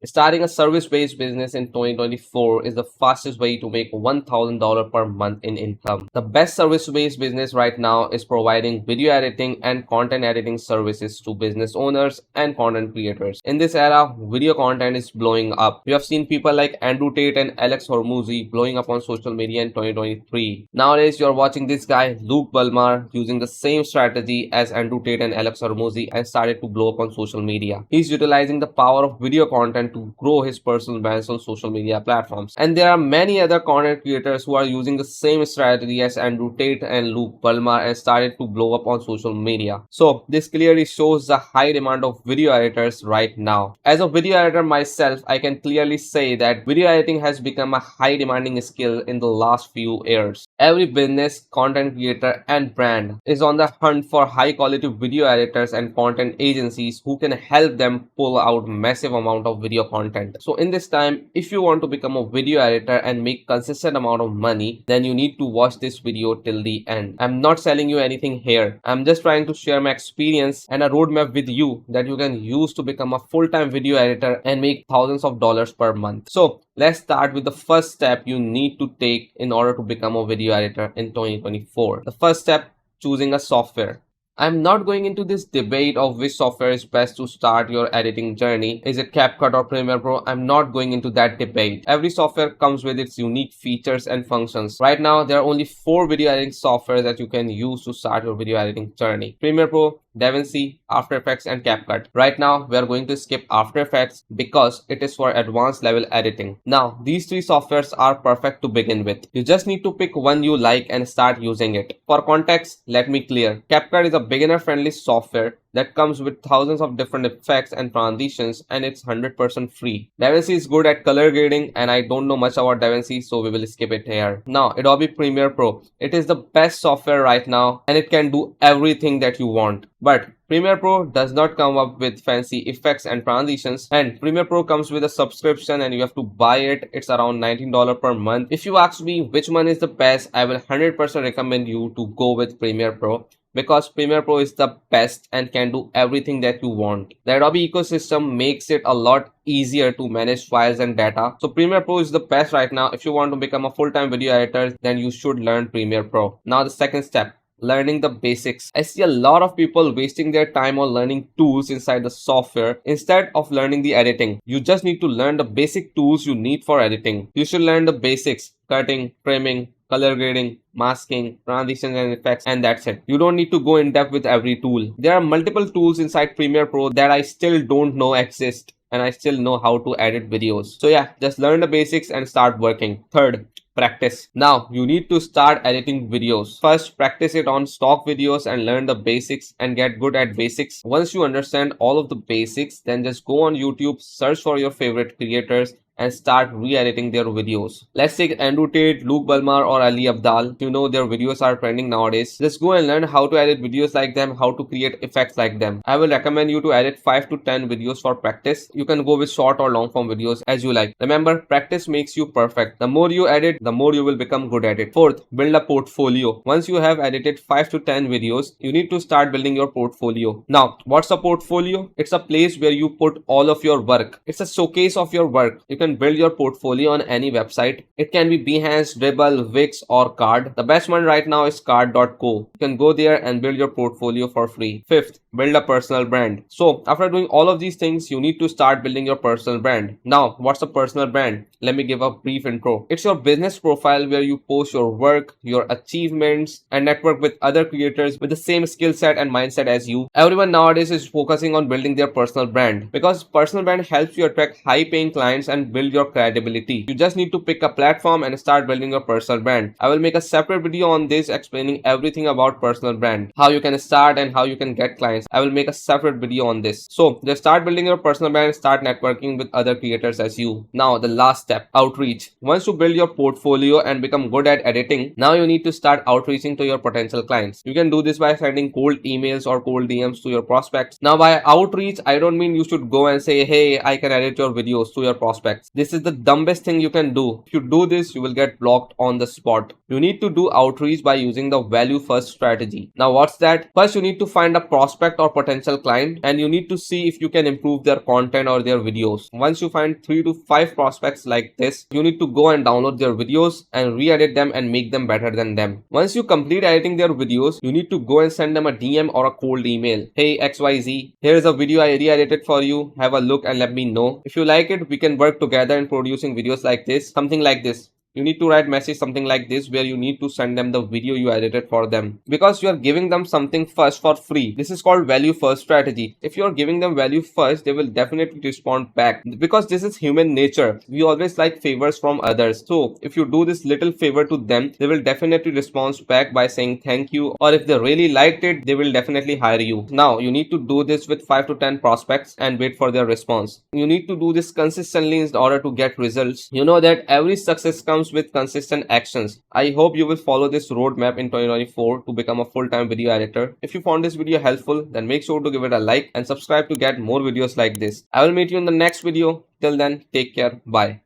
Starting a service-based business in 2024 is the fastest way to make $1,000 per month in income. The best service-based business right now is providing video editing and content editing services to business owners and content creators. In this era, video content is blowing up. We have seen people like Andrew Tate and Alex Hormuzzi blowing up on social media in 2023. Nowadays, you're watching this guy, Luke Bulmar, using the same strategy as Andrew Tate and Alex Hormuzzi and started to blow up on social media. He's utilizing the power of video content to grow his personal brands on social media platforms. And there are many other content creators who are using the same strategy as Andrew Tate and Luke Bulmar and started to blow up on social media. So this clearly shows the high demand of video editors right now. As a video editor myself, I can clearly say that video editing has become a high demanding skill in the last few years. Every business, content creator and brand is on the hunt for high quality video editors and content agencies who can help them pull out massive amount of video content. So in this time, if you want to become a video editor and make consistent amount of money, then you need to watch this video till the end. I'm not selling you anything here. I'm just trying to share my experience and a roadmap with you that you can use to become a full-time video editor and make thousands of dollars per month. So let's start with the first step you need to take in order to become a video editor in 2024. The first step, choosing a software. I'm not going into this debate of which software is best to start your editing journey. Is it CapCut or Premiere Pro? I'm not going into that debate. Every software comes with its unique features and functions. Right now, there are only 4 video editing software that you can use to start your video editing journey: Premiere Pro, DaVinci, After Effects and CapCut. Right now, we are going to skip After Effects because it is for advanced level editing. Now, these 3 softwares are perfect to begin with. You just need to pick one you like and start using it. For context, let me clear. CapCut is a beginner-friendly software that comes with thousands of different effects and transitions, and it's 100% free. DaVinci is good at color grading, and I don't know much about DaVinci, so we will skip it here. Now, Adobe Premiere Pro. It is the best software right now, and it can do everything that you want. But Premiere Pro does not come up with fancy effects and transitions, and Premiere Pro comes with a subscription and you have to buy it. It's around $19 per month. If you ask me which one is the best, I will 100% recommend you to go with Premiere Pro, because Premiere Pro is the best and can do everything that you want. The Adobe ecosystem makes it a lot easier to manage files and data. So Premiere Pro is the best right now. If you want to become a full-time video editor, then you should learn Premiere Pro. Now the second step, learning the basics. I see a lot of people wasting their time on learning tools inside the software instead of learning the editing. You just need to learn the basic tools you need for editing. You should learn the basics: cutting, trimming, color grading, masking, transitions and effects, and that's it. You don't need to go in depth with every tool. There are multiple tools inside Premiere Pro that I still don't know exist, and I still know how to edit videos. So yeah, just learn the basics and start working. Third, practice. Now you need to start editing videos. First, practice it on stock videos and learn the basics and get good at basics. Once you understand all of the basics, then just go on YouTube, search for your favorite creators and start re-editing their videos. Let's take Andrew Tate, Luke Bulmar or Ali Abdaal. You know their videos are trending nowadays. Just go and learn how to edit videos like them, how to create effects like them. I will recommend you to edit 5 to 10 videos for practice. You can go with short or long form videos as you like. Remember, practice makes you perfect. The more you edit, the more you will become good at it. Fourth, build a portfolio. Once you have edited 5 to 10 videos, you need to start building your portfolio. Now, what's a portfolio? It's a place where you put all of your work. It's a showcase of your work. You can build your portfolio on any website. It can be Behance, Dribbble, Wix or Card. The best one right now is card.co. You can go there and build your portfolio for free. Fifth, build a personal brand. So after doing all of these things, you need to start building your personal brand. Now, what's a personal brand? Let me give a brief intro. It's your business profile where you post your work, your achievements, and network with other creators with the same skill set and mindset as you. Everyone nowadays is focusing on building their personal brand because personal brand helps you attract high paying clients and build your credibility. You just need to pick a platform and start building your personal brand. I will make a separate video on this explaining everything about personal brand, how you can start and how you can get clients. I will make a separate video on this. So just start building your personal brand and start networking with other creators as you. Now the last step, outreach. Once you build your portfolio and become good at editing, now you need to start outreaching to your potential clients. You can do this by sending cold emails or cold DMs to your prospects. Now by outreach, I don't mean you should go and say, hey, I can edit your videos to your prospect. prospects. This is the dumbest thing you can do. If you do this, you will get blocked on the spot. You need to do outreach by using the value first strategy. Now what's that? First, you need to find a prospect or potential client, and you need to see if you can improve their content or their videos. Once you find 3 to 5 prospects like this, you need to go and download their videos and re-edit them and make them better than them. Once you complete editing their videos, you need to go and send them a DM or a cold email. Hey XYZ, here's a video I re-edited for you. Have a look and let me know. If you like it, we can work together in producing videos like this, something like this. You need to write message something like this, where you need to send them the video you edited for them, because you are giving them something first for free. This is called value first strategy. If you are giving them value first, they will definitely respond back, because this is human nature. We always like favors from others. So if you do this little favor to them, they will definitely respond back by saying thank you, or if they really liked it, they will definitely hire you. Now you need to do this with 5 to 10 prospects and wait for their response. You need to do this consistently in order to get results. You know that every success comes with consistent actions. I hope you will follow this roadmap in 2024 to become a full-time video editor. If you found this video helpful, then make sure to give it a like and subscribe to get more videos like this. I will meet you in the next video. Till then, take care. Bye.